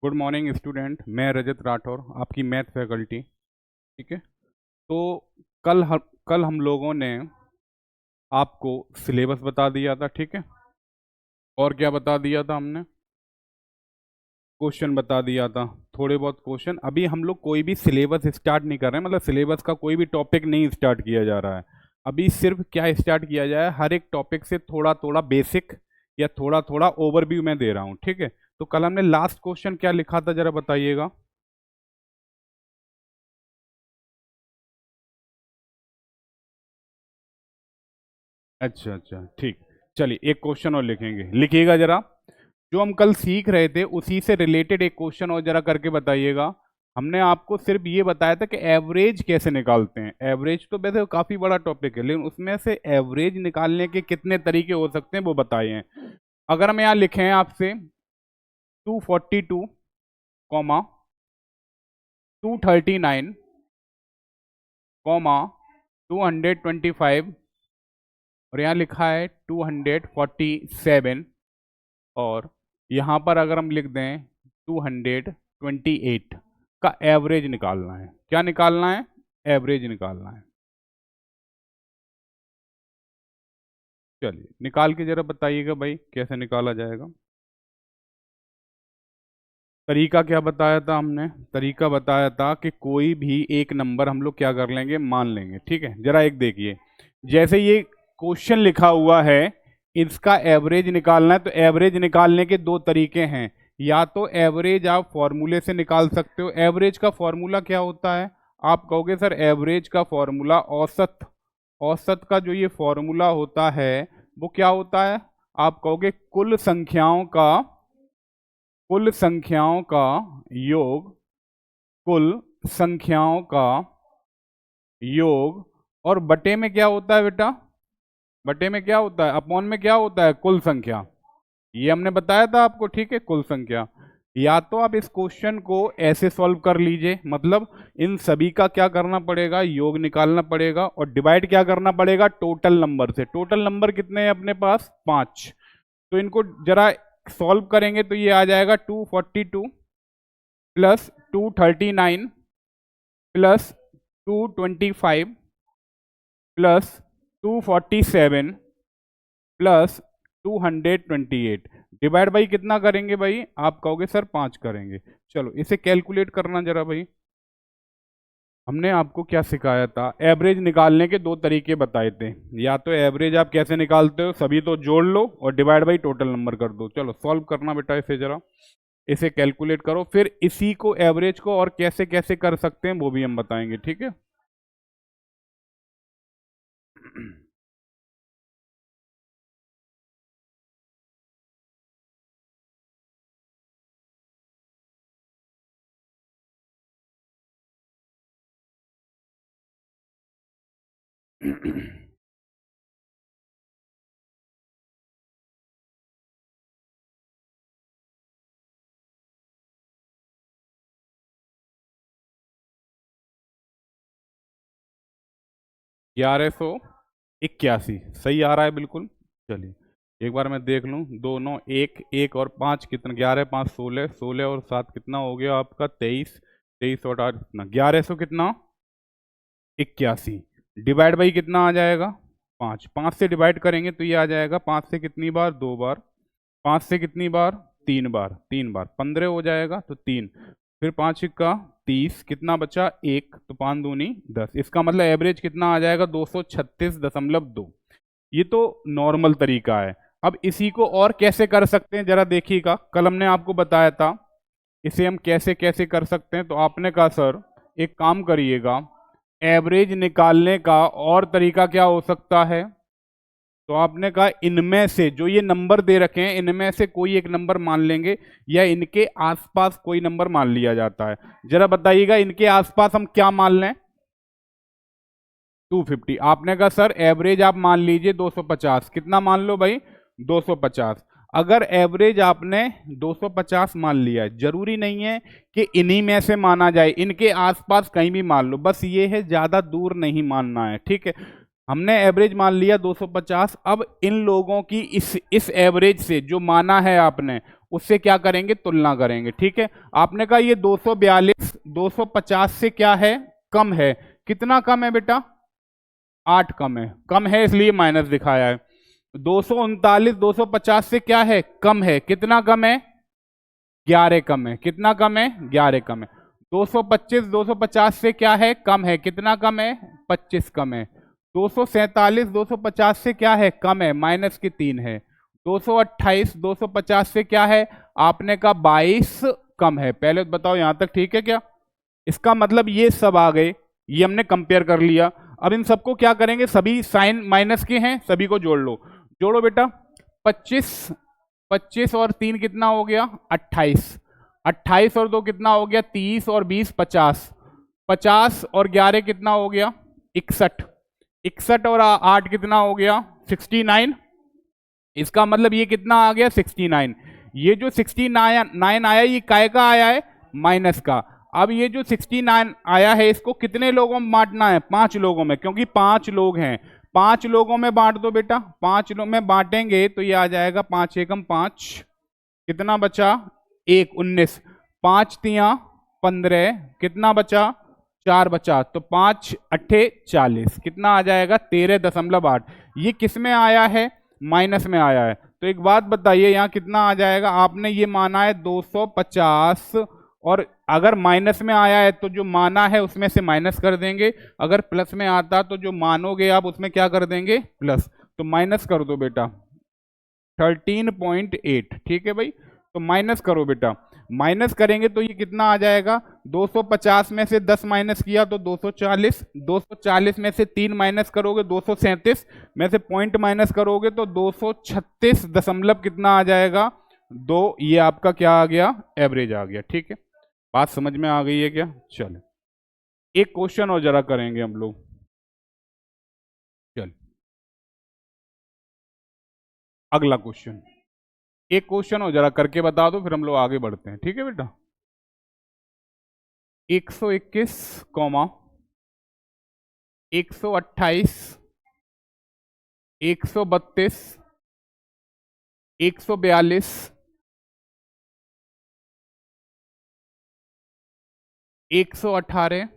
Good morning student, मैं रजत राठौर, आपकी math faculty. ठीक है। तो कल हम लोगों ने आपको सिलेबस बता दिया था। ठीक है। और क्या बता दिया था हमने? क्वेश्चन बता दिया था, थोड़े बहुत क्वेश्चन। अभी हम लोग कोई भी सिलेबस स्टार्ट नहीं कर रहे हैं, मतलब सिलेबस का कोई भी टॉपिक नहीं स्टार्ट किया जा रहा है। अभी सिर्फ क्या स्टार्ट किया जाए, हर एक टॉपिक से थोड़ा थोड़ा बेसिक या थोड़ा थोड़ा ओवरव्यू मैं दे रहा हूँ। ठीक है। तो कल हमने लास्ट क्वेश्चन क्या लिखा था, जरा बताइएगा। अच्छा अच्छा, ठीक। चलिए एक क्वेश्चन और लिखेंगे, लिखिएगा जरा। जो हम कल सीख रहे थे उसी से रिलेटेड एक क्वेश्चन और जरा करके बताइएगा। हमने आपको सिर्फ ये बताया था कि एवरेज कैसे निकालते हैं। एवरेज तो वैसे काफ़ी बड़ा टॉपिक है, लेकिन उसमें से एवरेज निकालने के कितने तरीके हो सकते हैं वो बताए हैं। अगर हम यहाँ लिखें आपसे 242, 239, 225, और यहाँ लिखा है 247, और यहाँ पर अगर हम लिख दें 228 का एवरेज निकालना है। क्या निकालना है? एवरेज निकालना है। चलिए निकाल के जरा बताइएगा भाई, कैसे निकाला जाएगा। तरीका क्या बताया था हमने? तरीका बताया था कि कोई भी एक नंबर हम लोग क्या कर लेंगे, मान लेंगे। ठीक है। जरा एक देखिए, जैसे ये क्वेश्चन लिखा हुआ है, इसका एवरेज निकालना है, तो एवरेज निकालने के दो तरीके हैं। या तो एवरेज आप फॉर्मूले से निकाल सकते हो। एवरेज का फॉर्मूला क्या होता है? आप कहोगे सर एवरेज का फॉर्मूला औसत, औसत का जो ये फॉर्मूला होता है वो क्या होता है? आप कहोगे कुल संख्याओं का योग, कुल संख्याओं का योग, और बटे में क्या होता है बेटा? बटे में क्या होता है? अपॉन में क्या होता है? कुल संख्या। ये हमने बताया था आपको। ठीक है, कुल संख्या। या तो आप इस क्वेश्चन को ऐसे सॉल्व कर लीजिए, मतलब इन सभी का क्या करना पड़ेगा, योग निकालना पड़ेगा, और डिवाइड क्या करना पड़ेगा, टोटल नंबर से। टोटल नंबर कितने हैं अपने पास? 5। तो इनको जरा सॉल्व करेंगे तो ये आ जाएगा 242 plus 239 plus 225 plus 247 plus 228। Divide by कितना करेंगे भाई? आप कहोगे सर 5 करेंगे। चलो इसे कैलकुलेट करना जरा भाई। हमने आपको क्या सिखाया था? एवरेज निकालने के दो तरीके बताए थे। या तो एवरेज आप कैसे निकालते हो, सभी तो जोड़ लो और डिवाइड बाई टोटल नंबर कर दो। चलो सॉल्व करना बेटा इसे जरा, इसे कैलकुलेट करो, फिर इसी को एवरेज को और कैसे कैसे कर सकते हैं वो भी हम बताएंगे। ठीक है। 1181 सही आ रहा है बिल्कुल। चलिए एक बार मैं देख लूँ। दो नौ एक, एक और 5 कितना? 11 5 16, 16 और 7 कितना हो गया आपका? 23, 23 और 8 कितना? 1100 कितना? 81। डिवाइड बाई कितना आ जाएगा? 5। 5 से डिवाइड करेंगे तो ये आ जाएगा 5 से कितनी बार? 2 बार। 5 से कितनी बार? 3 बार। 3 बार 15 हो जाएगा, तो 3। फिर 5 का 30, कितना बचा? 1, तो 5 दूनी 10। इसका मतलब एवरेज कितना आ जाएगा? 236.2। ये तो नॉर्मल तरीका है। अब इसी को और कैसे कर सकते हैं जरा देखिएगा। कल हमने आपको बताया था इसे हम कैसे कैसे कर सकते हैं। तो आपने कहा सर एक काम करिएगा, एवरेज निकालने का और तरीका क्या हो सकता है? तो आपने कहा इनमें से जो ये नंबर दे रखे हैं इनमें से कोई एक नंबर मान लेंगे, या इनके आसपास कोई नंबर मान लिया जाता है। जरा बताइएगा इनके आसपास हम क्या मान लें? 250। आपने कहा सर एवरेज आप मान लीजिए 250। कितना मान लो भाई? 250। अगर एवरेज आपने 250 मान लिया है, जरूरी नहीं है कि इन्हीं में से माना जाए, इनके आसपास कहीं भी मान लो, बस ये है ज्यादा दूर नहीं मानना है। ठीक है। हमने एवरेज मान लिया 250। अब इन लोगों की इस एवरेज से जो माना है आपने उससे क्या करेंगे, तुलना करेंगे। ठीक है, आपने कहा ये 242 250 से क्या है, कम है। कितना कम है बेटा, 8 कम है। कम है इसलिए माइनस दिखाया है। 239 250 से क्या है, कम है। कितना कम है, 11 कम है। कितना कम है, 11 कम है। 225 250 से क्या है, कम है। कितना कम है, 25 कम है। 247 250 से क्या है, कम है, माइनस की 3 है। 228 250 से क्या है, आपने कहा 22 कम है। पहले बताओ यहां तक ठीक है क्या? इसका मतलब ये सब आ गए, ये हमने कंपेयर कर लिया। अब इन सबको क्या करेंगे, सभी साइन माइनस के हैं, सभी को जोड़ लो। जोड़ो बेटा, 25 25 और 3 कितना हो गया, 28। 28 और 2 कितना हो गया, 30 और 20 50। 50 और 11 कितना हो गया, 61। 61 और 8 कितना हो गया, 69। इसका मतलब ये कितना आ गया, 69। ये जो 69 आया ये काय का आया है, माइनस का। अब ये जो 69 आया है इसको कितने लोगों में बांटना है, 5 लोगों में, क्योंकि 5 लोग हैं। 5 लोगों में बांट दो बेटा। 5 लोग में बांटेंगे तो ये आ जाएगा 5 एकम 5, कितना बचा, 1 19। 5 तिया 15, कितना बचा, 4 बचा। तो 5 अट्ठे 40, कितना आ जाएगा, 13.8। ये किस में आया है, माइनस में आया है। तो एक बात बताइए यहाँ कितना आ जाएगा, आपने ये माना है 250 और अगर माइनस में आया है तो जो माना है उसमें से माइनस कर देंगे, अगर प्लस में आता तो जो मानोगे आप उसमें क्या कर देंगे, प्लस। तो माइनस कर दो बेटा, 13.8। ठीक है भाई, तो माइनस करो बेटा। माइनस करेंगे तो ये कितना आ जाएगा, 250 में से 10 माइनस किया तो 240। 240 में से 3 माइनस करोगे 237, में से पॉइंट माइनस करोगे तो 236 दशमलव कितना आ जाएगा, 2। ये आपका क्या आ गया, एवरेज आ गया। ठीक है, बात समझ में आ गई है क्या? चलो एक क्वेश्चन और जरा करेंगे हम लोग। चल अगला क्वेश्चन, एक क्वेश्चन हो जरा करके बता दो, फिर हम लोग आगे बढ़ते हैं। ठीक है बेटा, 121 कॉमा 128 132 142 118,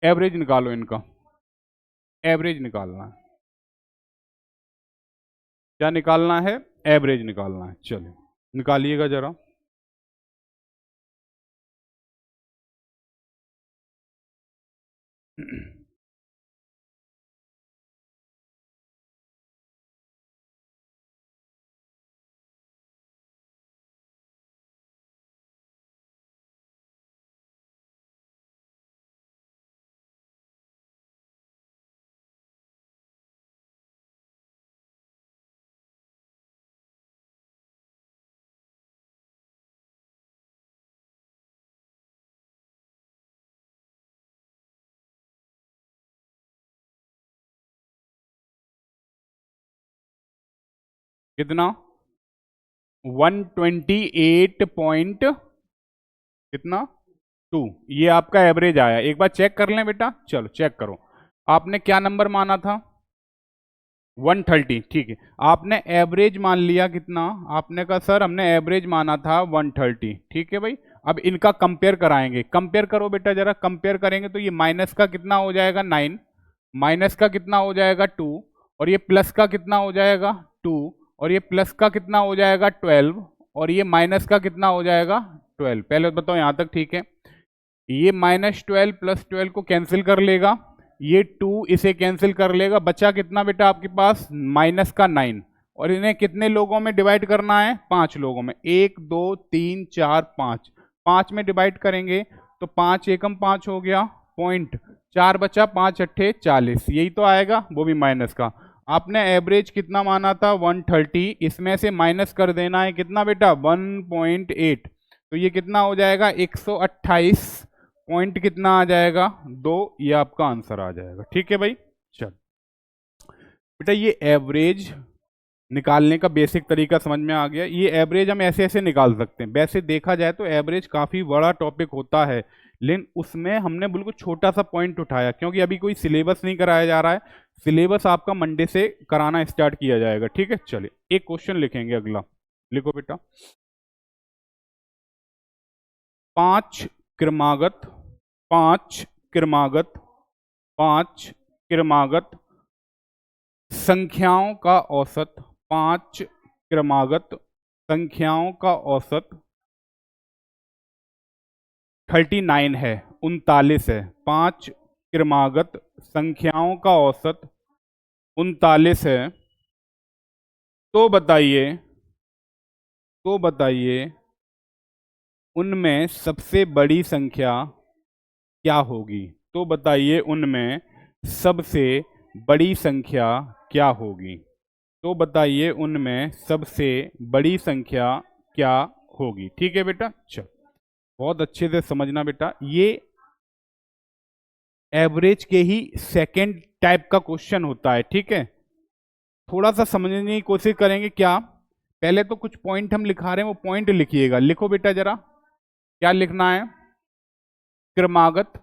एवरेज निकालो इनका। एवरेज निकालना है, क्या निकालना है, एवरेज निकालना है। चलिए निकालिएगा जरा। कितना, 128 पॉइंट कितना 2, ये आपका एवरेज आया। एक बार चेक कर लें बेटा, चलो चेक करो। आपने क्या नंबर माना था, 130। ठीक है, आपने एवरेज मान लिया कितना, आपने कहा सर हमने एवरेज माना था 130। ठीक है भाई, अब इनका कंपेयर कराएंगे। कंपेयर करो बेटा जरा, कंपेयर करेंगे तो ये माइनस का कितना हो जाएगा, 9, माइनस का कितना हो जाएगा, 2, और ये प्लस का कितना हो जाएगा, 2, और ये प्लस का कितना हो जाएगा, 12, और ये माइनस का कितना हो जाएगा, 12। पहले बताओ यहाँ तक ठीक है। ये -12 प्लस 12 को कैंसिल कर लेगा, ये 2 इसे कैंसिल कर लेगा, बचा कितना बेटा आपके पास, माइनस का 9। और इन्हें कितने लोगों में डिवाइड करना है, 5 लोगों में। 1 2 3 4 5, 5 में डिवाइड करेंगे तो 5 एकम 5 हो गया, पॉइंट 4 बचा, 5 अट्ठे 40, यही तो आएगा, वो भी माइनस का। आपने एवरेज कितना माना था, 130, इसमें से माइनस कर देना है कितना बेटा, 1.8। तो ये कितना हो जाएगा, 128 पॉइंट कितना आ जाएगा, 2। ये आपका आंसर आ जाएगा। ठीक है भाई, चल बेटा ये एवरेज निकालने का बेसिक तरीका समझ में आ गया। ये एवरेज हम ऐसे ऐसे निकाल सकते हैं। वैसे देखा जाए तो एवरेज काफ़ी बड़ा टॉपिक होता है, लेकिन उसमें हमने बिल्कुल छोटा सा पॉइंट उठाया, क्योंकि अभी कोई सिलेबस नहीं कराया जा रहा है। सिलेबस आपका मंडे से कराना स्टार्ट किया जाएगा, ठीक है। चलिए एक क्वेश्चन लिखेंगे अगला। लिखो बेटा, 5 क्रमागत 5 क्रमागत 5 क्रमागत संख्याओं का औसत 5 क्रमागत संख्याओं का औसत 39 है, 39 है। 5 क्रमागत संख्याओं का औसत 39 है। तो बताइए उनमें सबसे बड़ी संख्या क्या होगी? तो बताइए उनमें सबसे बड़ी संख्या क्या होगी? तो बताइए उनमें सबसे बड़ी संख्या क्या होगी? ठीक है बेटा, चल बहुत अच्छे से समझना बेटा, ये एवरेज के ही सेकंड टाइप का क्वेश्चन होता है, ठीक है। थोड़ा सा समझने की कोशिश करेंगे। क्या, पहले तो कुछ पॉइंट हम लिखा रहे हैं, वो पॉइंट लिखिएगा। लिखो बेटा जरा, क्या लिखना है? क्रमागत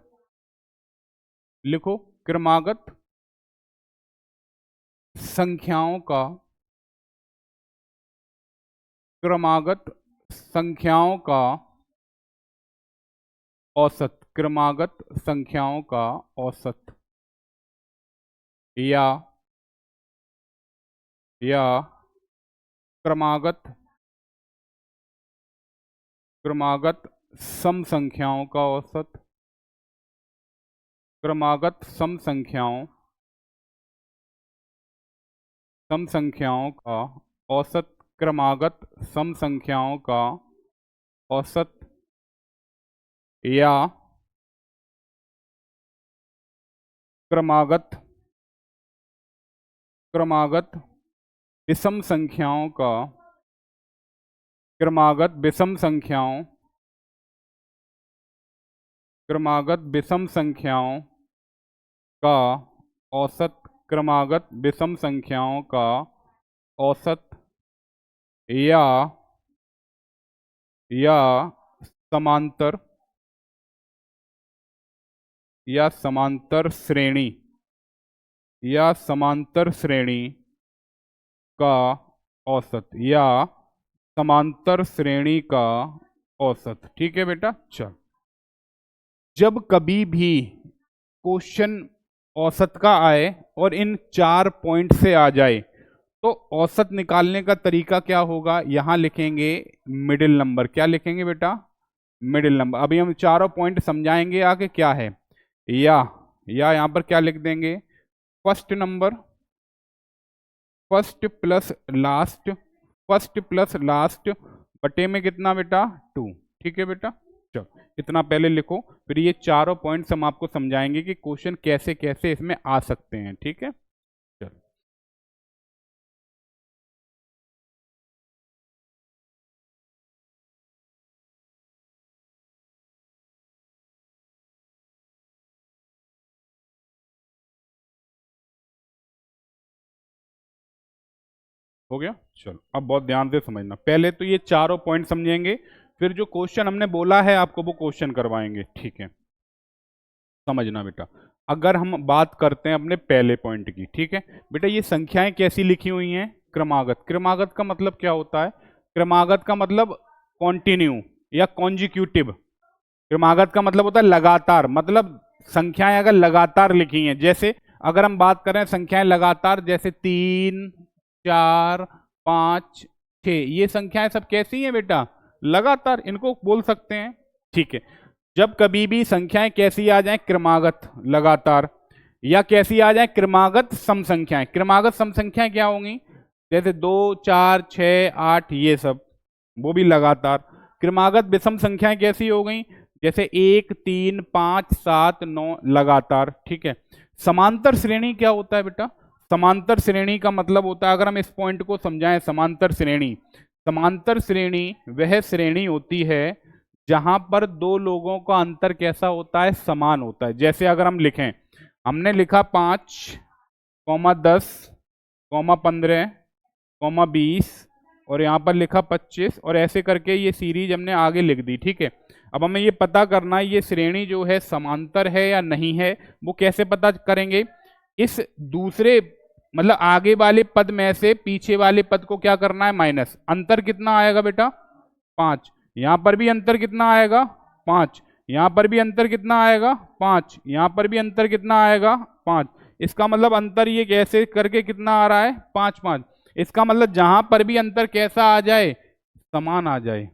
लिखो, क्रमागत संख्याओं का क्रमागत संख्याओं का औसत, क्रमागत संख्याओं का औसत या क्रमागत सम संख्याओं का औसत, क्रमागत सम संख्याओं का औसत, क्रमागत सम संख्याओं का औसत या क्रमागत विषम संख्याओं का, क्रमागत विषम संख्याओं का औसत, क्रमागत विषम संख्याओं का औसत या समांतर समांतर श्रेणी का औसत, या समांतर श्रेणी का औसत। ठीक है बेटा, चल जब कभी भी क्वेश्चन औसत का आए और इन 4 पॉइंट से आ जाए, तो औसत निकालने का तरीका क्या होगा? यहां लिखेंगे मिडिल नंबर। क्या लिखेंगे बेटा? Middle number. अभी हम चारों पॉइंट समझाएंगे आगे क्या है। या यहां पर क्या लिख देंगे? First number, first plus last बटे में कितना बेटा? 2। ठीक है बेटा, चलो इतना पहले लिखो, फिर ये चारों पॉइंट्स हम आपको समझाएंगे कि क्वेश्चन कैसे कैसे इसमें आ सकते हैं। ठीक है, चलो हो गया। चलो अब बहुत ध्यान से समझना, पहले तो ये चारों पॉइंट समझेंगे, फिर जो क्वेश्चन हमने बोला है आपको वो क्वेश्चन करवाएंगे। ठीक है, समझना बेटा। अगर हम बात करते हैं अपने पहले पॉइंट की, ठीक है बेटा, ये संख्याएं कैसी लिखी हुई हैं? क्रमागत। क्रमागत का मतलब क्या होता है? क्रमागत का मतलब कॉन्टिन्यू या कॉन्जिक्यूटिव। क्रमागत का मतलब होता है लगातार, मतलब संख्याएं अगर लगातार लिखी हैं, जैसे अगर हम बात करें संख्याएं लगातार, जैसे 3 4 5 6, ये संख्याएं सब कैसी हैं बेटा? लगातार, इनको बोल सकते हैं। ठीक है, जब कभी भी संख्याएं कैसी आ जाएं? क्रमागत लगातार, या कैसी आ जाए? क्रमागत सम संख्याएं। क्रमागत सम संख्याएं क्या होंगी? जैसे 2 4 6 8, ये सब, वो भी लगातार। क्रमागत विषम संख्याएं कैसी हो गई? जैसे 1 3 5 7 9, लगातार। ठीक है, समांतर श्रेणी क्या होता है बेटा? समांतर श्रेणी का मतलब होता है, अगर हम इस पॉइंट को समझाएं, समांतर श्रेणी वह श्रेणी होती है जहां पर दो लोगों का अंतर कैसा होता है? समान होता है। जैसे अगर हम लिखें, हमने लिखा 5, 10, 15, 20 और यहाँ पर लिखा 25 और ऐसे करके ये सीरीज हमने आगे लिख दी। ठीक है, अब हमें ये पता करना है ये श्रेणी जो है समांतर है या नहीं है। वो कैसे पता करेंगे? इस दूसरे मतलब आगे वाले पद में से पीछे वाले पद को क्या करना है? माइनस। अंतर कितना आएगा बेटा? 5। यहाँ पर भी अंतर कितना आएगा? 5। यहाँ पर भी अंतर कितना आएगा? 5। यहाँ पर भी अंतर कितना आएगा? 5। इसका मतलब अंतर ये कैसे करके कितना आ रहा है? 5 5। इसका मतलब जहां पर भी अंतर कैसा आ जाए? समान आ जाए।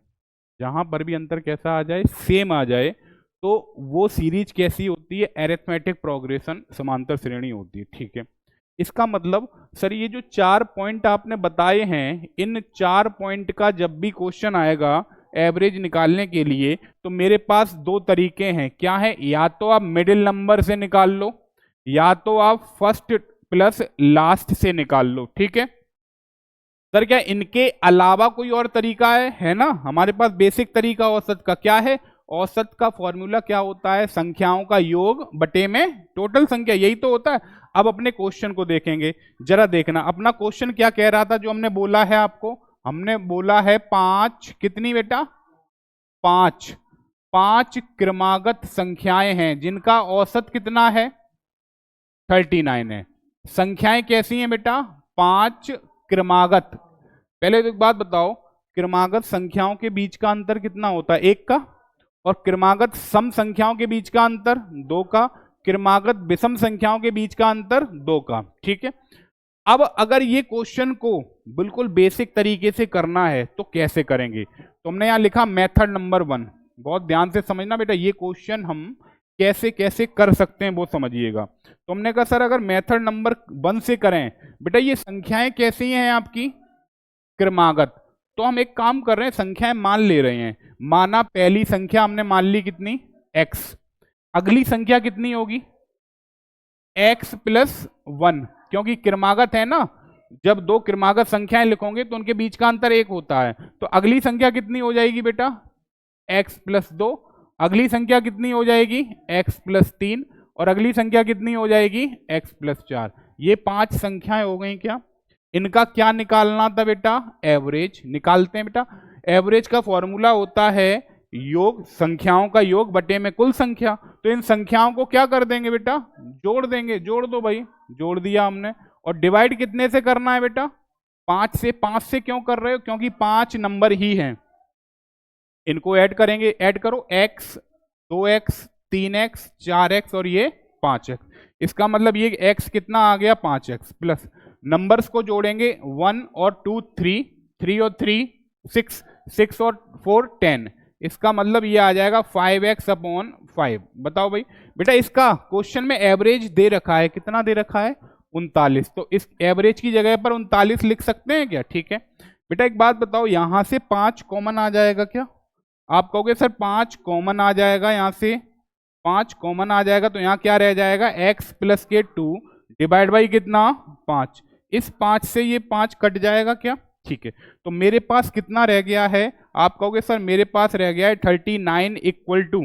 जहां पर भी अंतर कैसा आ जाए? सेम आ जाए, तो वो सीरीज कैसी होती है? एरिथमेटिक प्रोग्रेशन समांतर श्रेणी होती है। ठीक है, इसका मतलब सर ये जो 4 पॉइंट आपने बताए हैं, इन 4 पॉइंट का जब भी क्वेश्चन आएगा एवरेज निकालने के लिए, तो मेरे पास 2 तरीके हैं। क्या है? या तो आप मिडिल नंबर से निकाल लो, या तो आप फर्स्ट प्लस लास्ट से निकाल लो। ठीक है सर, क्या इनके अलावा कोई और तरीका है ना? हमारे पास बेसिक तरीका औसत का क्या है? औसत का फॉर्मूला क्या होता है? संख्याओं का योग बटे में टोटल संख्या, यही तो होता है। अब अपने क्वेश्चन को देखेंगे, जरा देखना अपना क्वेश्चन क्या कह रहा था जो हमने बोला है आपको। हमने बोला है 5 कितनी बेटा? 5 क्रमागत संख्याएं हैं जिनका औसत कितना है? 39 है। संख्याएं कैसी हैं बेटा? 5 क्रमागत। पहले तो एक बात बताओ, क्रमागत संख्याओं के बीच का अंतर कितना होता है? 1 का। और क्रमागत सम संख्याओं के बीच का अंतर 2 का। क्रमागत विषम संख्याओं के बीच का अंतर 2 का। ठीक है, अब अगर ये क्वेश्चन को बिल्कुल बेसिक तरीके से करना है तो कैसे करेंगे? तो हमने यहां लिखा मेथड नंबर 1। बहुत ध्यान से समझना बेटा, ये क्वेश्चन हम कैसे कैसे कर सकते हैं वो समझिएगा। तो हमने कहा सर अगर मेथड नंबर 1 से करें, बेटा ये संख्याएं कैसी हैं आपकी? क्रमागत। तो हम एक काम कर रहे हैं, संख्याएं मान ले रहे हैं। माना पहली संख्या हमने मान ली कितनी? x। अगली संख्या कितनी होगी? x प्लस 1, क्योंकि क्रमागत है ना। जब 2 क्रमागत संख्याएं लिखोगे तो उनके बीच का अंतर 1 होता है। तो अगली संख्या कितनी हो जाएगी बेटा? x plus 2। अगली संख्या कितनी हो जाएगी? x plus 3। और अगली संख्या कितनी हो जाएगी? x plus 4। ये 5 संख्याएं हो गई क्या? इनका क्या निकालना था बेटा? एवरेज। निकालते हैं बेटा। एवरेज का फॉर्मूला होता है योग, संख्याओं का योग बटे में कुल संख्या। तो इन संख्याओं को क्या कर देंगे बेटा? जोड़ देंगे। जोड़ दो भाई, जोड़ दिया हमने। और डिवाइड कितने से करना है बेटा? 5 से। 5 से क्यों कर रहे हो? क्योंकि 5 नंबर ही हैं। इनको ऐड करेंगे, ऐड करो। x 2x 3x 4x और ये 5x। इसका मतलब ये x कितना आ गया? 5x प्लस नंबर्स को जोड़ेंगे 1 और 2 3, 3 और 3 6, 6 और 4 10। इसका मतलब ये आ जाएगा 5x अपॉन 5। बताओ भाई बेटा, इसका क्वेश्चन में एवरेज दे रखा है, कितना दे रखा है? 39। तो इस एवरेज की जगह पर 39 लिख सकते हैं क्या? ठीक है बेटा, एक बात बताओ, यहां से 5 कॉमन आ जाएगा क्या? आप कहोगे सर 5 कॉमन आ जाएगा, यहां से 5 कॉमन आ जाएगा, तो यहां क्या रह जाएगा? x प्लस के 2 डिवाइड बाई कितना? 5। इस 5 से ये 5 कट जाएगा क्या? ठीक है, तो मेरे पास कितना रह गया है? आप कहोगे सर मेरे पास रह गया है 39 इक्वल टू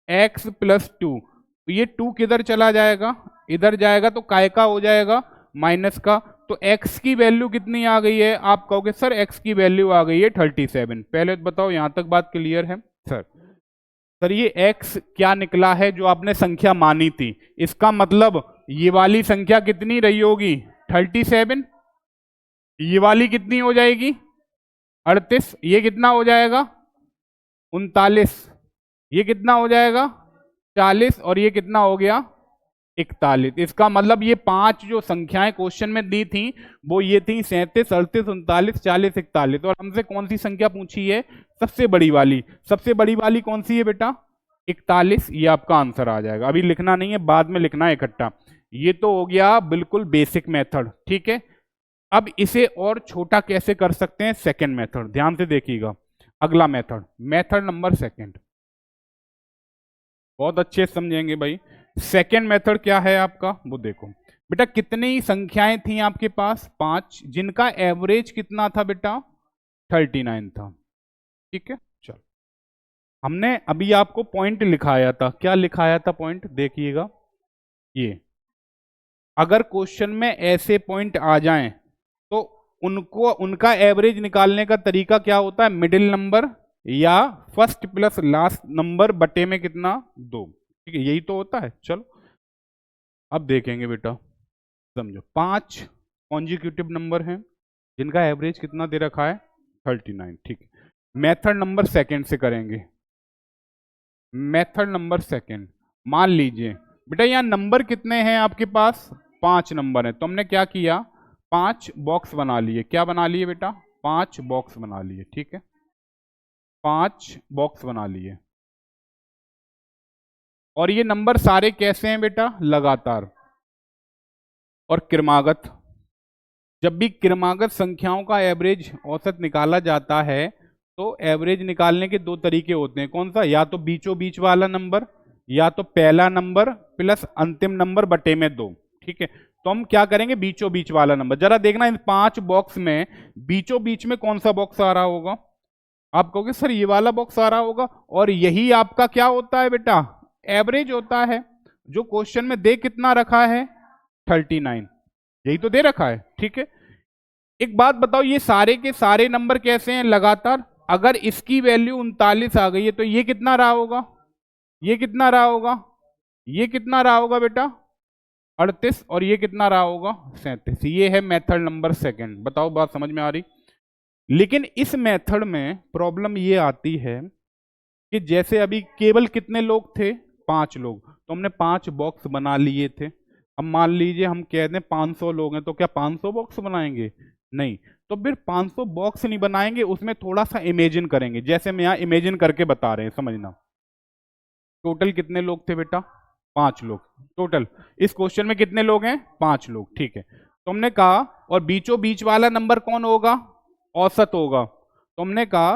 x प्लस 2। ये 2 किधर चला जाएगा? इधर जाएगा, तो काय का हो जाएगा? माइनस का। तो x की वैल्यू कितनी आ गई है? आप कहोगे सर x की वैल्यू आ गई है 37। पहले तो बताओ यहां तक बात क्लियर है? सर ये x क्या निकला है जो आपने संख्या मानी थी? इसका मतलब ये वाली संख्या कितनी रही होगी? 37। ये वाली कितनी हो जाएगी? 38। ये कितना हो जाएगा? 39। ये कितना हो जाएगा? 40। और ये कितना हो गया? 41। इसका मतलब ये 5 जो संख्याएं क्वेश्चन में दी थी वो ये थी 37, 38, 39, 40, 41। और हमसे कौन सी संख्या पूछी है? सबसे बड़ी वाली। सबसे बड़ी वाली कौन सी है बेटा? 41। ये आपका आंसर आ जाएगा। अभी लिखना नहीं है, बाद में लिखना है इकट्ठा। ये तो हो गया बिल्कुल बेसिक मेथड। ठीक है, अब इसे और छोटा कैसे कर सकते हैं? Second method. ध्यान से देखिएगा, अगला मेथड, मेथड नंबर 2। बहुत अच्छे समझेंगे भाई। सेकंड मेथड क्या है आपका? वो देखो बेटा, कितनी संख्याएं थी आपके पास? 5, जिनका एवरेज कितना था बेटा? 39 था। ठीक है, चलो हमने अभी आपको पॉइंट लिखाया था। क्या लिखाया था पॉइंट? देखिएगा, ये अगर क्वेश्चन में ऐसे पॉइंट आ जाएं तो उनको उनका एवरेज निकालने का तरीका क्या होता है, मिडिल नंबर या फर्स्ट प्लस लास्ट नंबर बटे में कितना, 2। ठीक है, यही तो होता है। चलो अब देखेंगे बेटा, समझो 5 कॉन्जिक्यूटिव नंबर हैं जिनका एवरेज कितना दे रखा है, 39। ठीक है, मेथड नंबर सेकंड से करेंगे। मेथड नंबर सेकंड, मान लीजिए बेटा यहाँ नंबर कितने हैं आपके पास, 5 नंबर हैं, तो हमने क्या किया, 5 बॉक्स बना लिए। क्या बना लिए बेटा, 5 बॉक्स बना लिए। ठीक है, 5 बॉक्स बना लिए। और ये नंबर सारे कैसे हैं बेटा, लगातार और क्रमागत। जब भी क्रमागत संख्याओं का एवरेज औसत निकाला जाता है तो एवरेज निकालने के दो तरीके होते हैं। कौन सा, या तो बीचों बीच वाला नंबर, या तो पहला नंबर प्लस अंतिम नंबर बटे में 2। ठीक है, तो हम क्या करेंगे, बीचों बीच वाला नंबर। जरा देखना इन 5 बॉक्स में बीचों बीच में कौन सा बॉक्स आ रहा होगा। आप कहोगे सर ये वाला बॉक्स आ रहा होगा, और यही आपका क्या होता है बेटा, एवरेज होता है। जो क्वेश्चन में दे कितना रखा है, 39, यही तो दे रखा है। ठीक है, एक बात बताओ, ये सारे के सारे नंबर कैसे हैं, लगातार। अगर इसकी वैल्यू 39 आ गई है तो ये कितना रहा होगा, ये कितना रहा होगा, ये कितना रहा होगा बेटा, 38, और ये कितना रहा होगा, 37। ये है मेथड नंबर सेकंड। बताओ बात समझ में आ रही। लेकिन इस मेथड में प्रॉब्लम ये आती है कि जैसे अभी केवल कितने लोग थे, 5 लोग, तो हमने 5 बॉक्स बना लिए थे। अब मान लीजिए हम कह दें 500 लोग हैं, तो क्या 500 बॉक्स बनाएंगे, नहीं। तो फिर 500 बॉक्स नहीं बनाएंगे, उसमें थोड़ा सा इमेजिन करेंगे। जैसे मैं यहाँ इमेजिन करके बता रहे हैं, समझना। टोटल कितने लोग थे बेटा, 5 लोग टोटल। इस क्वेश्चन में कितने लोग हैं, 5 लोग। ठीक है, तो हमने कहा, और बीचों बीच वाला नंबर कौन होगा, औसत होगा। तो हमने कहा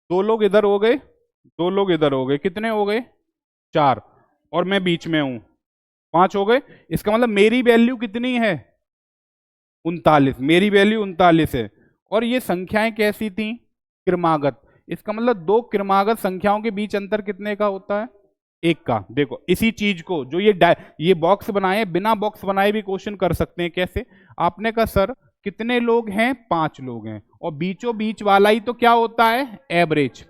2 लोग इधर हो गए, 2 लोग इधर हो गए, कितने हो गए, 4, और मैं बीच में हूं, 5 हो गए। इसका मतलब मेरी वैल्यू कितनी है, 39। मेरी वैल्यू 39 है। और ये संख्याएं कैसी थी, क्रमागत। इसका मतलब दो क्रमागत संख्याओं के बीच अंतर कितने का होता है, 1 का। देखो इसी चीज को जो ये बॉक्स बनाए, बिना बॉक्स बनाए भी क्वेश्चन कर सकते हैं। कैसे, आपने कहा सर कितने लोग हैं, 5 लोग हैं, और बीचों बीच वाला ही तो क्या होता है, एवरेज।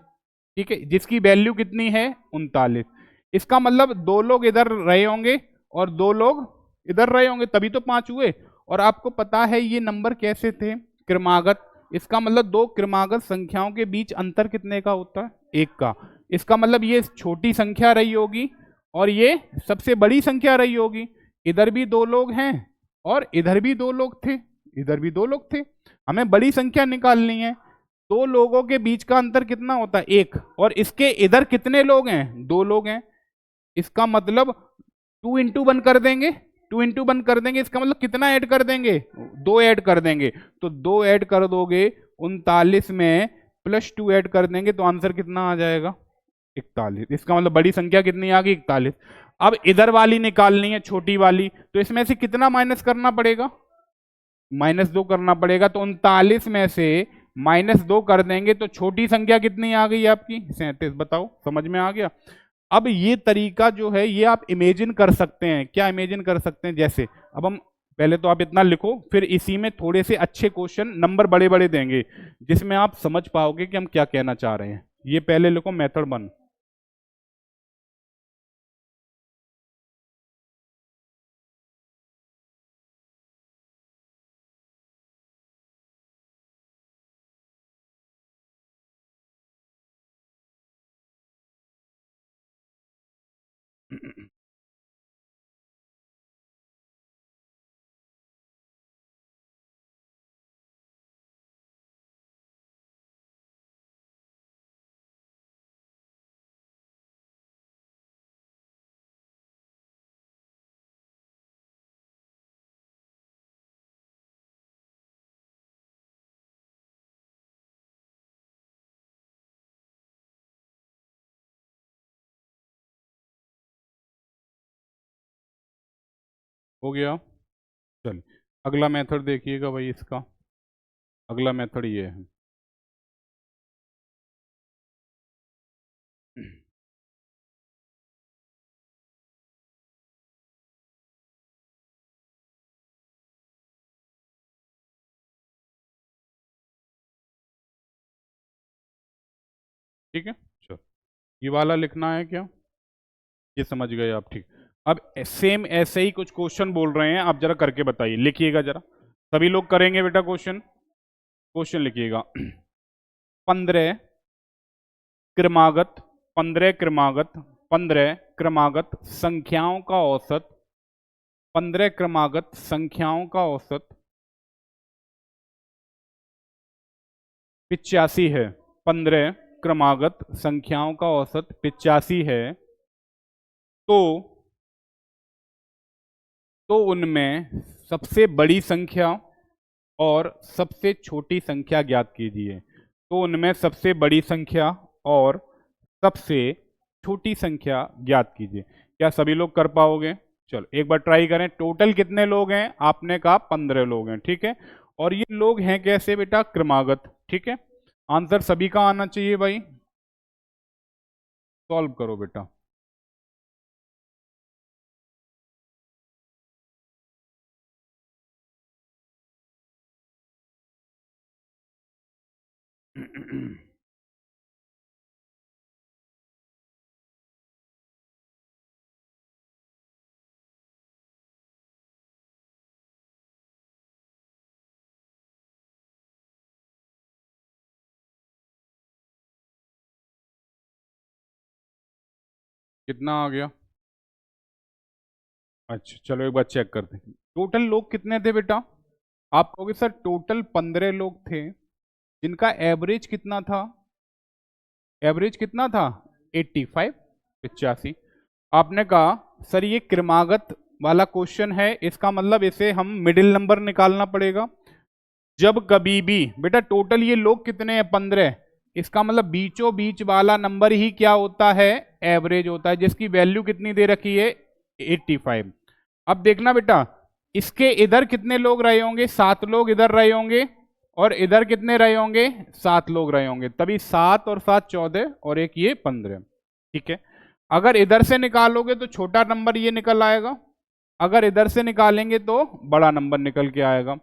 ठीक है, जिसकी वैल्यू कितनी है, 39। इसका मतलब 2 लोग इधर रहे होंगे और 2 लोग इधर रहे होंगे, तभी तो 5 हुए। और आपको पता है ये नंबर कैसे थे, क्रमागत। इसका मतलब दो क्रमागत संख्याओं के बीच अंतर कितने का होता है, 1 का। इसका मतलब ये छोटी संख्या रही होगी और ये सबसे बड़ी संख्या रही होगी। इधर भी 2 लोग हैं और इधर भी 2 लोग थे, इधर भी 2 लोग थे। हमें बड़ी संख्या निकालनी है। 2 लोगों के बीच का अंतर कितना होता है, 1, और इसके इधर कितने लोग हैं, 2 लोग हैं। इसका मतलब 2 इंटू 1 कर देंगे, 2 इंटू 1 कर देंगे। इसका मतलब कितना ऐड कर देंगे, 2 ऐड कर देंगे। तो 2 ऐड कर दोगे 39 में, प्लस 2 ऐड कर देंगे तो आंसर कितना आ जाएगा, 41। इसका मतलब बड़ी संख्या कितनी आ गई, 41। अब इधर वाली निकालनी है, छोटी वाली, तो इसमें से कितना माइनस करना पड़ेगा, -2 करना पड़ेगा। तो 39 में से -2 कर देंगे तो छोटी संख्या कितनी आ गई आपकी, 37। बताओ समझ में आ गया। अब ये तरीका जो है ये आप इमेजिन कर सकते हैं। क्या इमेजिन कर सकते हैं, जैसे अब हम, पहले तो आप इतना लिखो, फिर इसी में थोड़े से अच्छे क्वेश्चन नंबर बड़े बड़े देंगे जिसमें आप समझ पाओगे कि हम क्या कहना चाह रहे हैं। ये पहले लिखो मेथड 1। हो गया, चलिए अगला मेथड देखिएगा भाई। इसका अगला मेथड ये है, ठीक है, चलो ये वाला लिखना है क्या, ये समझ गए आप, ठीक। अब सेम ऐसे ही कुछ क्वेश्चन बोल रहे हैं, आप जरा करके बताइए, लिखिएगा जरा, सभी लोग करेंगे बेटा क्वेश्चन, क्वेश्चन लिखिएगा। 15 क्रमागत 15 क्रमागत संख्याओं का औसत, 15 क्रमागत संख्याओं का औसत 85 है। 15 क्रमागत संख्याओं का औसत 85 है। तो उनमें सबसे बड़ी संख्या और सबसे छोटी संख्या ज्ञात कीजिए। तो उनमें सबसे बड़ी संख्या और सबसे छोटी संख्या ज्ञात कीजिए। क्या सभी लोग कर पाओगे? चलो एक बार ट्राई करें। टोटल कितने लोग हैं? आपने कहा 15 लोग हैं, ठीक है। और ये लोग हैं कैसे बेटा? क्रमागत, ठीक है। आंसर सभी का आना चाहिए भाई, सॉल्व करो बेटा। कितना आ गया? अच्छा चलो एक बार चेक करते हैं, टोटल लोग कितने थे बेटा? आप कहोगे सर टोटल 15 लोग थे, जिनका एवरेज कितना था? एवरेज कितना था? 85, 85। आपने कहा सर ये क्रमागत वाला क्वेश्चन है, इसका मतलब इसे हम मिडिल नंबर निकालना पड़ेगा। जब कभी भी बेटा टोटल ये लोग कितने हैं? 15, इसका मतलब बीचों बीच वाला नंबर ही क्या होता है? एवरेज होता है, जिसकी वैल्यू कितनी दे रखी है? 85। अब देखना बेटा, इसके इधर कितने लोग रहे होंगे? 7 लोग इधर रहे होंगे, और इधर कितने रहे होंगे? 7 लोग रहे होंगे, तभी 7 और 7 14, और एक ये 15, ठीक है। अगर इधर से निकालोगे तो छोटा नंबर ये निकल आएगा, अगर इधर से निकालेंगे तो बड़ा नंबर निकल के आएगा।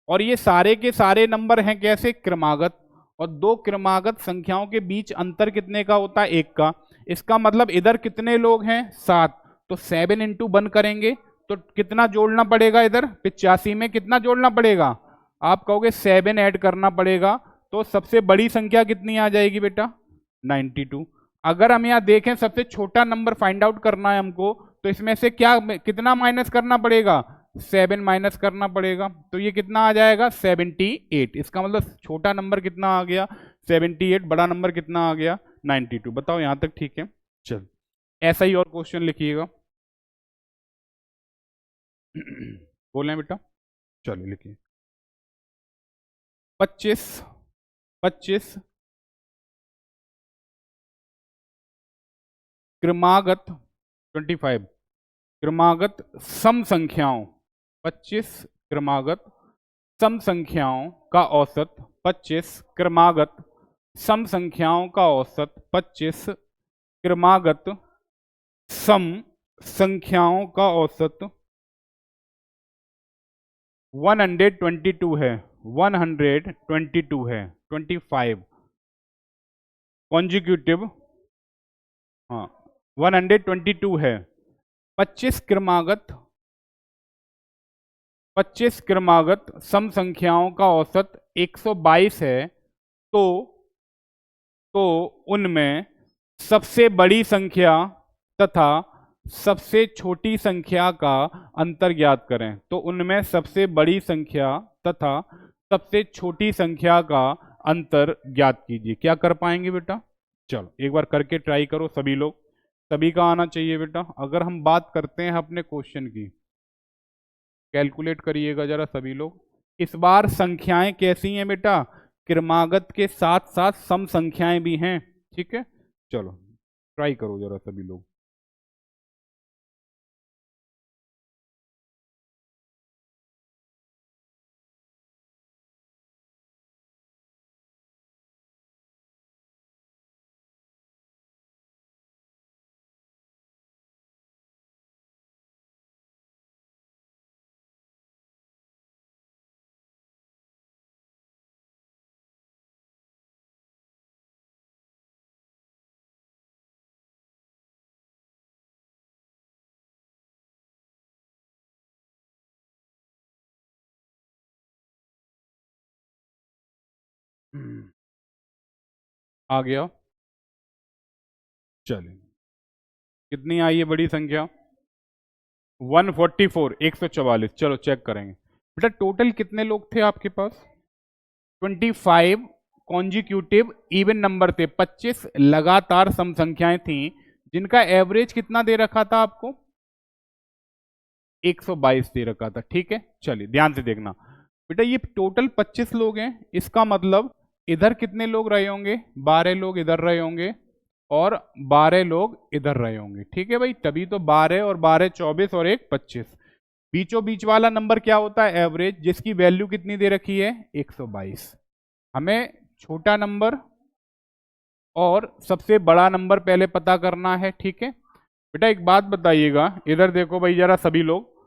और ये सारे के सारे नंबर हैं कैसे? क्रमागत। और दो क्रमागत संख्याओं के बीच अंतर कितने का होता है? 1 का। इसका मतलब इधर कितने लोग हैं? 7। तो 7 इंटू 1 करेंगे तो कितना जोड़ना पड़ेगा? इधर 85 में कितना जोड़ना पड़ेगा? आप कहोगे 7 ऐड करना पड़ेगा, तो सबसे बड़ी संख्या कितनी आ जाएगी बेटा? 92। अगर हम यहाँ देखें, सबसे छोटा नंबर फाइंड आउट करना है हमको, तो इसमें से क्या कितना माइनस करना पड़ेगा? 7 माइनस करना पड़ेगा, तो ये कितना आ जाएगा? 78। इसका मतलब छोटा नंबर कितना आ गया? 78। बड़ा नंबर कितना आ गया? 92। बताओ यहाँ तक ठीक है? चल ऐसा ही और क्वेश्चन लिखिएगा। बोले बेटा, चलो लिखिए। 25 25 क्रमागत 25 क्रमागत सम संख्याओं, 25 क्रमागत सम संख्याओं का औसत, 25 क्रमागत सम संख्याओं का औसत, 25 क्रमागत सम संख्याओं का औसत 122 है, 122 है, 25 कॉन्जिक्यूटिव, हाँ 122 है। 25 क्रमागत 25 क्रमागत सम संख्याओं का औसत 122 है। तो उनमें सबसे बड़ी संख्या तथा सबसे छोटी संख्या का अंतर ज्ञात करें। तो उनमें सबसे बड़ी संख्या तथा सबसे छोटी संख्या का अंतर ज्ञात कीजिए। क्या कर पाएंगे बेटा? चलो एक बार करके ट्राई करो सभी लोग, सभी का आना चाहिए बेटा। अगर हम बात करते हैं अपने क्वेश्चन की, कैलकुलेट करिएगा जरा सभी लोग। इस बार संख्याएं कैसी हैं बेटा? क्रमागत के साथ साथ सम संख्याएं भी हैं, ठीक है। चलो ट्राई करो जरा सभी लोग। आ गया। चलिए, कितनी आई है बड़ी संख्या? 144, 144। चलो चेक करेंगे बेटा, टोटल कितने लोग थे आपके पास? 25 कॉन्जिक्यूटिव इवन नंबर थे, 25 लगातार सम संख्याएं थी, जिनका एवरेज कितना दे रखा था आपको? 122 दे रखा था। ठीक है, चलिए ध्यान से देखना बेटा, ये टोटल 25 लोग हैं, इसका मतलब इधर कितने लोग रहे होंगे? 12 लोग इधर रहे होंगे और 12 लोग इधर रहे होंगे। ठीक है भाई, तभी तो 12 और 12 24 और एक 25। बीचों बीच वाला नंबर क्या होता है? एवरेज, जिसकी वैल्यू कितनी दे रखी है? 122। हमें छोटा नंबर और सबसे बड़ा नंबर पहले पता करना है। ठीक है बेटा, एक बात बताइएगा, इधर देखो भाई जरा सभी लोग,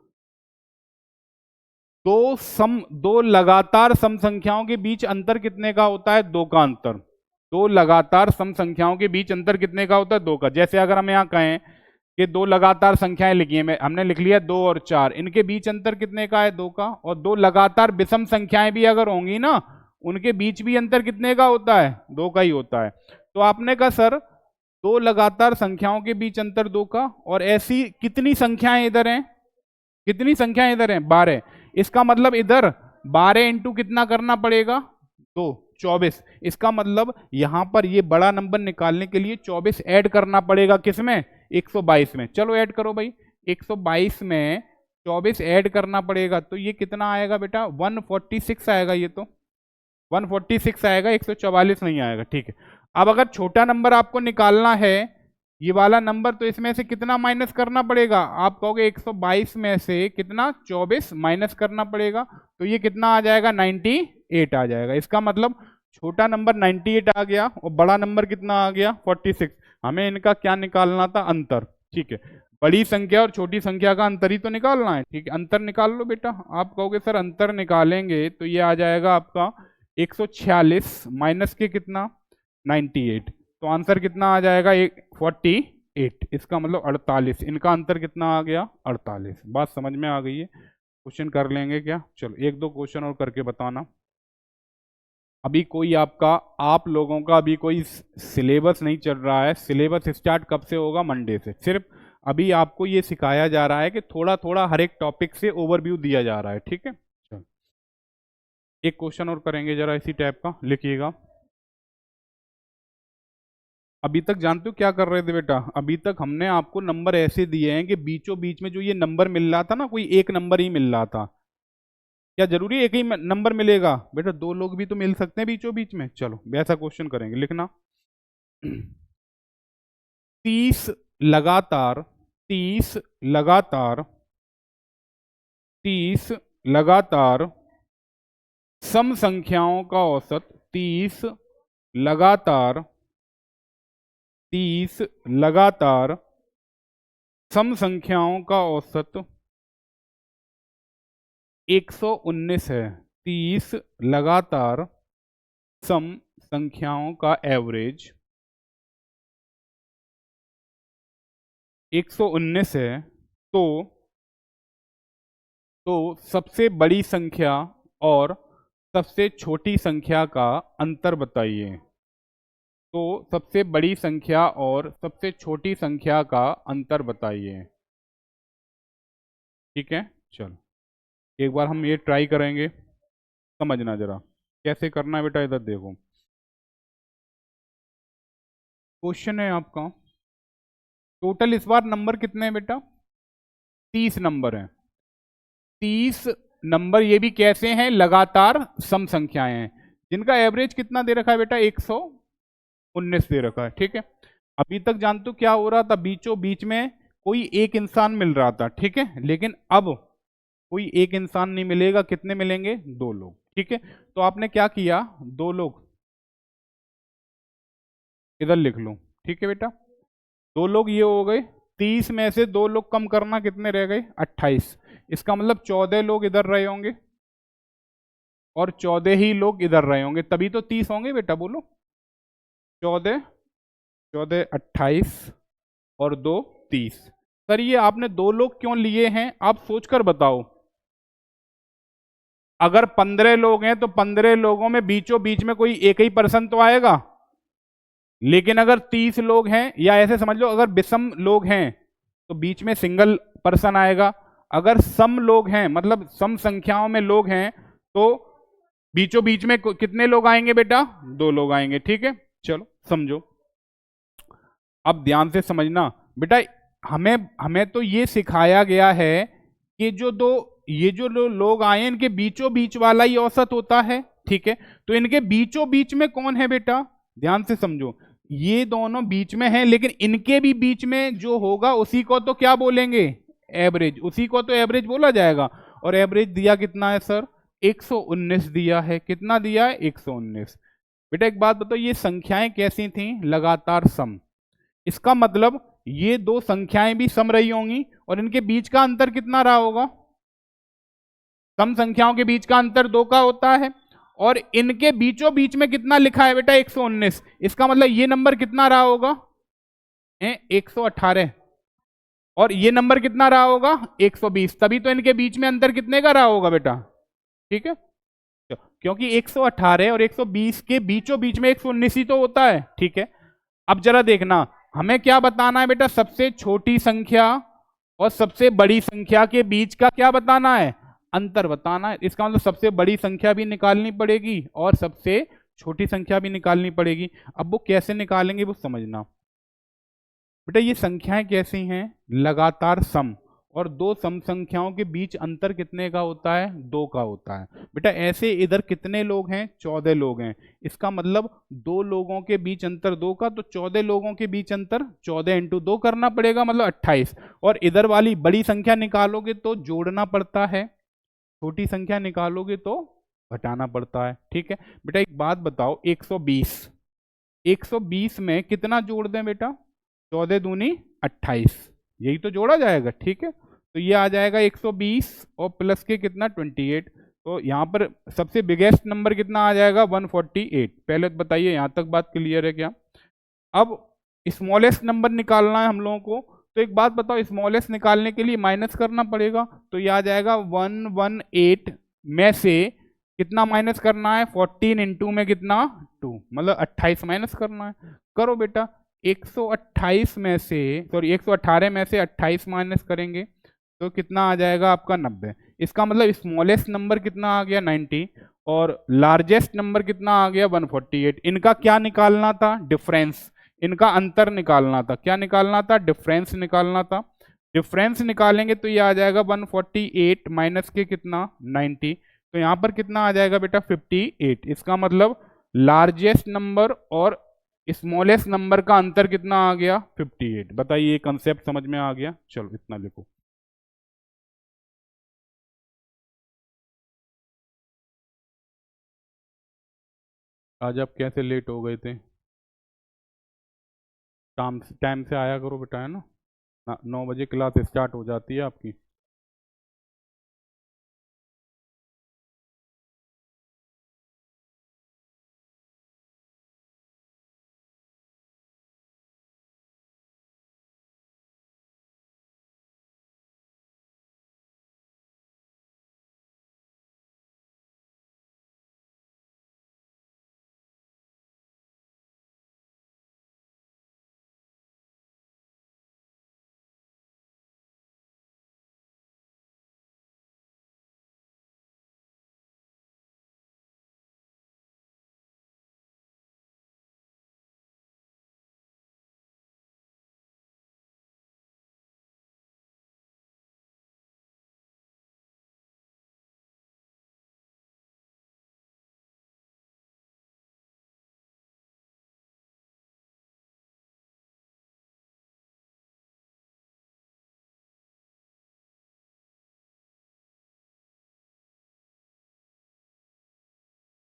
दो लगातार सम संख्याओं के बीच अंतर कितने का होता है? 2 का अंतर। दो लगातार सम संख्याओं के बीच अंतर कितने का होता है? 2 का। जैसे अगर हम यहाँ कहें कि दो लगातार संख्याएं लिखी है, हमने लिख लिया 2 और 4, इनके बीच अंतर कितने का है? 2 का। और दो लगातार विषम संख्याएं भी अगर होंगी ना, उनके बीच भी अंतर कितने का होता है? 2 का ही होता है। तो आपने कहा सर दो लगातार संख्याओं के बीच अंतर 2 का, और ऐसी कितनी संख्याएं इधर हैं? कितनी संख्याएं इधर हैं? 12। इसका मतलब इधर 12 इंटू कितना करना पड़ेगा? 2, 24। इसका मतलब यहां पर ये बड़ा नंबर निकालने के लिए 24 ऐड करना पड़ेगा। किसमें? 122 में। चलो ऐड करो भाई, 122 में 24 ऐड करना पड़ेगा, तो ये कितना आएगा बेटा? 146 आएगा। ये तो 146 आएगा, 144 नहीं आएगा। ठीक है, अब अगर छोटा नंबर आपको निकालना है, ये वाला नंबर, तो इसमें से कितना माइनस करना पड़ेगा? आप कहोगे 122 में से कितना? 24 माइनस करना पड़ेगा, तो ये कितना आ जाएगा? 98 आ जाएगा। इसका मतलब छोटा नंबर 98 आ गया और बड़ा नंबर कितना आ गया? 46। हमें इनका क्या निकालना था? अंतर। ठीक है, बड़ी संख्या और छोटी संख्या का अंतर ही तो निकालना है। ठीक है, अंतर निकाल लो बेटा। आप कहोगे सर अंतर निकालेंगे तो ये आ जाएगा आपका 146 माइनस के कितना? 98। तो आंसर कितना आ जाएगा? 48। इसका मतलब 48। इनका अंतर कितना आ गया? 48। बात समझ में आ गई है? क्वेश्चन कर लेंगे क्या? चलो एक दो क्वेश्चन और करके बताना। अभी कोई आपका, आप लोगों का अभी कोई सिलेबस नहीं चल रहा है। सिलेबस स्टार्ट कब से होगा? मंडे से। सिर्फ अभी आपको ये सिखाया जा रहा है कि थोड़ा थोड़ा हर एक टॉपिक से ओवरव्यू दिया जा रहा है। ठीक है, चलो एक क्वेश्चन और करेंगे, जरा इसी टाइप का लिखिएगा। अभी तक जानते हो क्या कर रहे थे बेटा? अभी तक हमने आपको नंबर ऐसे दिए हैं कि बीचों बीच में जो ये नंबर मिल रहा था ना, कोई एक नंबर ही मिल रहा था। क्या जरूरी एक ही नंबर मिलेगा बेटा? दो लोग भी तो मिल सकते हैं बीचों बीच में। चलो वैसा क्वेश्चन करेंगे, लिखना। 30 लगातार 30 लगातार 30 लगातार सम संख्याओं का औसत 30 लगातार सम संख्याओं का औसत 119 है। 30 लगातार सम संख्याओं का एवरेज 119 है। तो सबसे बड़ी संख्या और सबसे छोटी संख्या का अंतर बताइए। तो सबसे बड़ी संख्या और सबसे छोटी संख्या का अंतर बताइए। ठीक है, चलो एक बार हम ये ट्राई करेंगे, समझना जरा कैसे करना है बेटा। इधर देखो, क्वेश्चन है आपका, टोटल इस बार नंबर कितने हैं बेटा? 30 नंबर हैं। 30 नंबर ये भी कैसे हैं? लगातार सम संख्याएं हैं, जिनका एवरेज कितना दे रखा है बेटा? 119 दे रखा है। ठीक है, अभी तक जानते हो क्या हो रहा था? बीचों बीच में कोई एक इंसान मिल रहा था। ठीक है, लेकिन अब कोई एक इंसान नहीं मिलेगा। कितने मिलेंगे? 2 लोग। ठीक है, तो आपने क्या किया? 2 लोग इधर लिख लो। ठीक है बेटा, 2 लोग ये हो गए। 30 में से 2 लोग कम करना, कितने रह गए? 28। इसका मतलब 14 लोग इधर रहे होंगे और 14 ही लोग इधर रहे होंगे, तभी तो 30 होंगे बेटा। बोलो 14 14 28 और 2 30। सर ये आपने 2 लोग क्यों लिए हैं? आप सोचकर बताओ। अगर 15 लोग हैं तो 15 लोगों में बीचों बीच में कोई एक ही पर्सन तो आएगा। लेकिन अगर 30 लोग हैं, या ऐसे समझ लो अगर विषम लोग हैं तो बीच में सिंगल पर्सन आएगा। अगर सम लोग हैं, मतलब सम संख्याओं में लोग हैं, तो बीचों बीच में कितने लोग आएंगे बेटा? 2 लोग आएंगे। ठीक है, चलो समझो। अब ध्यान से समझना बेटा, हमें हमें तो ये सिखाया गया है कि ये जो लोग आए इनके बीचों बीच वाला ही औसत होता है। ठीक है, तो इनके बीचों बीच में कौन है बेटा? ध्यान से समझो, ये दोनों बीच में हैं, लेकिन इनके भी बीच में जो होगा उसी को तो क्या बोलेंगे? एवरेज। उसी को तो एवरेज बोला जाएगा। और एवरेज दिया कितना है सर? 119 दिया है। कितना दिया है? 119। बेटा एक बात बताओ, ये संख्याएं कैसी थी? लगातार सम। इसका मतलब ये दो संख्याएं भी सम रही होंगी, और इनके बीच का अंतर कितना रहा होगा? सम संख्याओं के बीच का अंतर 2 का होता है, और इनके बीचों बीच में कितना लिखा है बेटा? 119। इसका मतलब ये नंबर कितना रहा होगा? 118। और ये नंबर कितना रहा होगा? 120। तभी तो इनके बीच में अंतर कितने का रहा होगा बेटा? ठीक है, क्योंकि 118 और 120 के बीचों बीच में 119 ही तो होता है। ठीक है, अब जरा देखना, हमें क्या बताना है बेटा? सबसे छोटी संख्या और सबसे बड़ी संख्या के बीच का क्या बताना है? अंतर बताना है। इसका मतलब सबसे बड़ी संख्या भी निकालनी पड़ेगी और सबसे छोटी संख्या भी निकालनी पड़ेगी। अब वो कैसे निकालेंगे वो समझना बेटा। ये संख्याएं कैसी हैं? लगातार सम, और दो सम संख्याओं के बीच अंतर कितने का होता है? 2 का होता है। बेटा ऐसे इधर कितने लोग हैं? 14 लोग हैं। इसका मतलब 2 लोगों के बीच अंतर 2 का, तो 14 लोगों के बीच अंतर 14 इंटू 2 करना पड़ेगा, मतलब 28। और इधर वाली बड़ी संख्या निकालोगे तो जोड़ना पड़ता है, छोटी संख्या निकालोगे तो घटाना पड़ता है। ठीक है बेटा, एक बात बताओ, 120 में कितना जोड़ दें बेटा? 14 दूनी 28, यही तो जोड़ा जाएगा। ठीक है, तो ये आ जाएगा 120 और प्लस के कितना? 28। तो यहाँ पर सबसे बिगेस्ट नंबर कितना आ जाएगा? 148। पहले तो बताइए यहाँ तक बात क्लियर है क्या? अब स्मॉलेस्ट नंबर निकालना है हम लोगों को, तो एक बात बताओ, स्मॉलेस्ट निकालने के लिए माइनस करना पड़ेगा, तो ये आ जाएगा 118 में से कितना माइनस करना है? 14 इंटू में कितना? 2, मतलब 28 माइनस करना है। करो बेटा, 128 में से, सॉरी 118 में से 28 माइनस करेंगे तो कितना आ जाएगा आपका? 90। इसका मतलब स्मॉलेस्ट नंबर कितना आ गया? 90, और लार्जेस्ट नंबर कितना आ गया? 148। इनका क्या निकालना था? डिफरेंस। इनका अंतर निकालना था। क्या निकालना था? डिफरेंस निकालना था। डिफरेंस निकालेंगे तो ये आ जाएगा 148 माइनस के कितना? 90। तो यहाँ पर कितना आ जाएगा बेटा? 58। इसका मतलब लार्जेस्ट नंबर और स्मॉलेस्ट नंबर का अंतर कितना आ गया? 58। बताइए, ये कंसेप्ट समझ में आ गया? चलो इतना लिखो। आज आप कैसे लेट हो गए थे? टाइम से आया करो बेटा, है ना? 9 बजे क्लास स्टार्ट हो जाती है आपकी।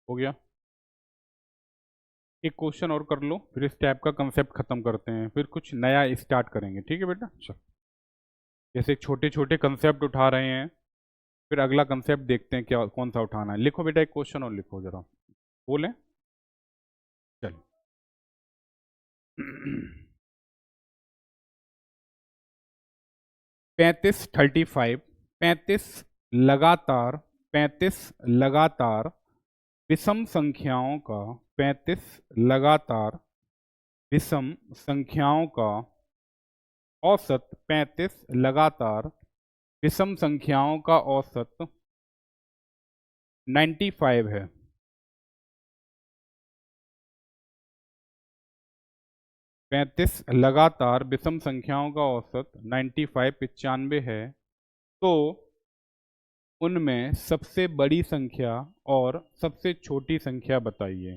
हो गया? एक क्वेश्चन और कर लो, फिर इस टाइप का कंसेप्ट खत्म करते हैं, फिर कुछ नया स्टार्ट करेंगे। ठीक है बेटा, चलो। जैसे छोटे छोटे कंसेप्ट उठा रहे हैं, फिर अगला कंसेप्ट देखते हैं क्या कौन सा उठाना है। लिखो बेटा, एक क्वेश्चन और लिखो जरा, बोले। चलो 35 लगातार 35 लगातार विषम संख्याओं का 35 लगातार विषम संख्याओं का औसत 35 लगातार विषम संख्याओं का औसत 95 है। 35 लगातार विषम संख्याओं का औसत 95 है। तो उनमें सबसे बड़ी संख्या और सबसे छोटी संख्या बताइए।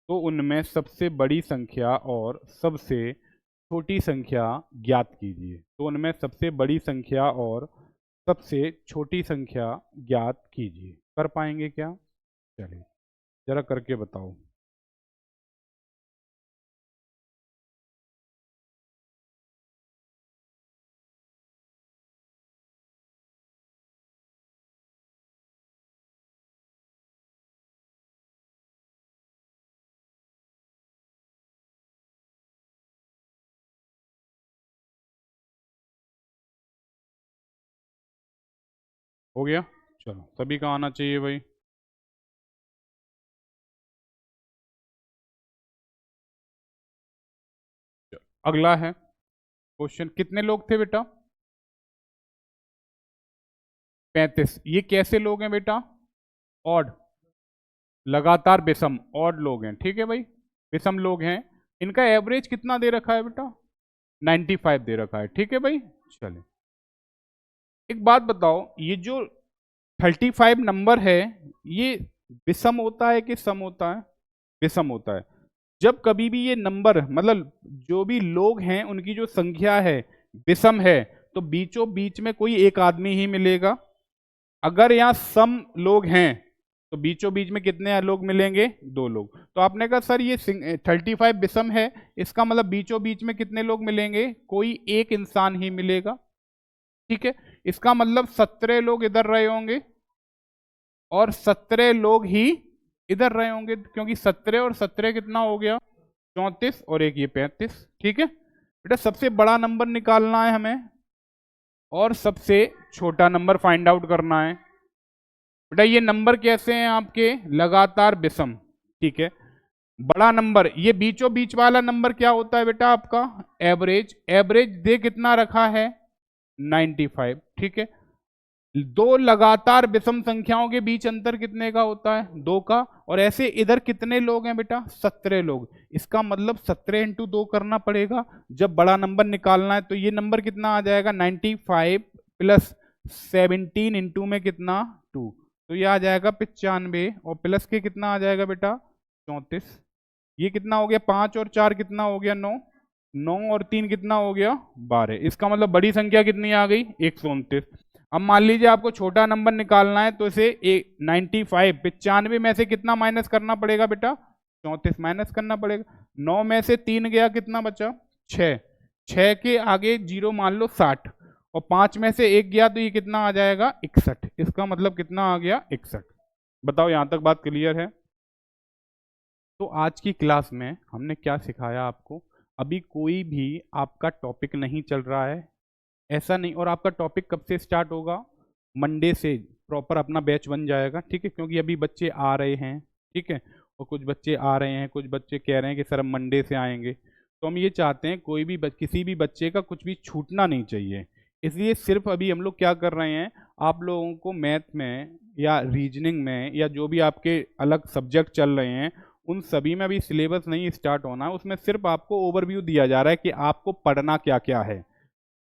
तो उनमें सबसे बड़ी संख्या और सबसे छोटी संख्या ज्ञात कीजिए। तो उनमें सबसे बड़ी संख्या और सबसे छोटी संख्या ज्ञात कीजिए। कर पाएंगे क्या? चलिए जरा करके बताओ। हो गया? चलो सभी का आना चाहिए भाई। अगला है क्वेश्चन, कितने लोग थे बेटा? 35। ये कैसे लोग हैं बेटा? ऑड, लगातार विषम, ऑड लोग हैं। ठीक है भाई, विषम लोग हैं। इनका एवरेज कितना दे रखा है बेटा? 95 दे रखा है। ठीक है भाई। चलिए एक बात बताओ, ये जो 35 नंबर है ये विषम होता है कि सम होता है? विषम होता है। जब कभी भी ये नंबर मतलब जो भी लोग हैं उनकी जो संख्या है विषम है तो बीचों बीच में कोई एक आदमी ही मिलेगा। अगर यहाँ सम लोग हैं तो बीचों बीच में कितने लोग मिलेंगे? 2 लोग। तो आपने कहा सर ये 35 विषम है, इसका मतलब बीचों बीच में कितने लोग मिलेंगे? कोई एक इंसान ही मिलेगा। ठीक है, इसका मतलब 17 लोग इधर रहे होंगे और 17 लोग ही इधर रहे होंगे, क्योंकि 17 और 17 कितना हो गया? 34 और एक ये 35। ठीक है बेटा, सबसे बड़ा नंबर निकालना है हमें और सबसे छोटा नंबर फाइंड आउट करना है। बेटा ये नंबर कैसे हैं आपके? लगातार विषम। ठीक है, बड़ा नंबर, ये बीचों बीच वाला नंबर क्या होता है बेटा आपका? एवरेज। एवरेज दे कितना रखा है? 95। ठीक है, 2 लगातार विषम संख्याओं के बीच अंतर कितने का होता है? 2 का। और ऐसे इधर कितने लोग हैं बेटा? 17 लोग। इसका मतलब 17 इंटू 2 करना पड़ेगा जब बड़ा नंबर निकालना है। तो ये नंबर कितना आ जाएगा? 95 प्लस 17 इंटू में कितना? 2। तो ये आ जाएगा 95 और प्लस के कितना आ जाएगा बेटा? 34। ये कितना हो गया? 5 और 4 कितना हो गया? 9। 9 और 3 कितना हो गया? 12। इसका मतलब बड़ी संख्या कितनी आ गई? 129। अब मान लीजिए आपको छोटा नंबर निकालना है तो इसे 95 में से कितना माइनस करना पड़ेगा बेटा? 34 माइनस करना पड़ेगा। 9 में से 3 गया, कितना बचा? 6। 6 के आगे 0 मान लो 60 और 5 में से 1 गया तो ये कितना आ जाएगा? 61। इसका मतलब कितना आ गया? 61। बताओ यहां तक बात क्लियर है? तो आज की क्लास में हमने क्या सिखाया आपको? अभी कोई भी आपका टॉपिक नहीं चल रहा है, ऐसा नहीं। और आपका टॉपिक कब से स्टार्ट होगा? मंडे से प्रॉपर अपना बैच बन जाएगा। ठीक है, क्योंकि अभी बच्चे आ रहे हैं। ठीक है, और कुछ बच्चे आ रहे हैं, कुछ बच्चे कह रहे हैं कि सर हम मंडे से आएंगे। तो हम ये चाहते हैं कोई भी किसी भी बच्चे का कुछ भी छूटना नहीं चाहिए। इसलिए सिर्फ अभी हम लोग क्या कर रहे हैं, आप लोगों को मैथ में या रीजनिंग में या जो भी आपके अलग सब्जेक्ट चल रहे हैं उन सभी में अभी सिलेबस नहीं स्टार्ट होना है। उसमें सिर्फ आपको ओवरव्यू दिया जा रहा है कि आपको पढ़ना क्या क्या है।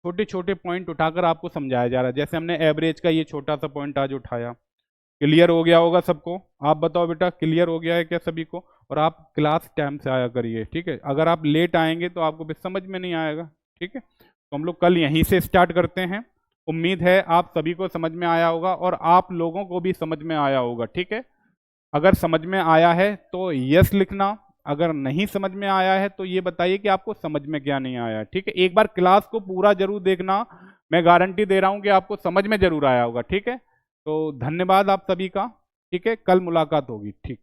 छोटे छोटे पॉइंट उठाकर आपको समझाया जा रहा है। जैसे हमने एवरेज का ये छोटा सा पॉइंट आज उठाया। क्लियर हो गया होगा सबको? आप बताओ बेटा, क्लियर हो गया है क्या सभी को? और आप क्लास टाइम से आया करिए। ठीक है, अगर आप लेट आएंगे तो आपको भी समझ में नहीं आएगा। ठीक है, तो हम लोग कल यहीं से स्टार्ट करते हैं। उम्मीद है आप सभी को समझ में आया होगा और आप लोगों को भी समझ में आया होगा। ठीक है, अगर समझ में आया है तो यस लिखना, अगर नहीं समझ में आया है तो ये बताइए कि आपको समझ में क्या नहीं आया। ठीक है, एक बार क्लास को पूरा जरूर देखना, मैं गारंटी दे रहा हूं कि आपको समझ में जरूर आया होगा। ठीक है, तो धन्यवाद आप सभी का। ठीक है, कल मुलाकात होगी। ठीक।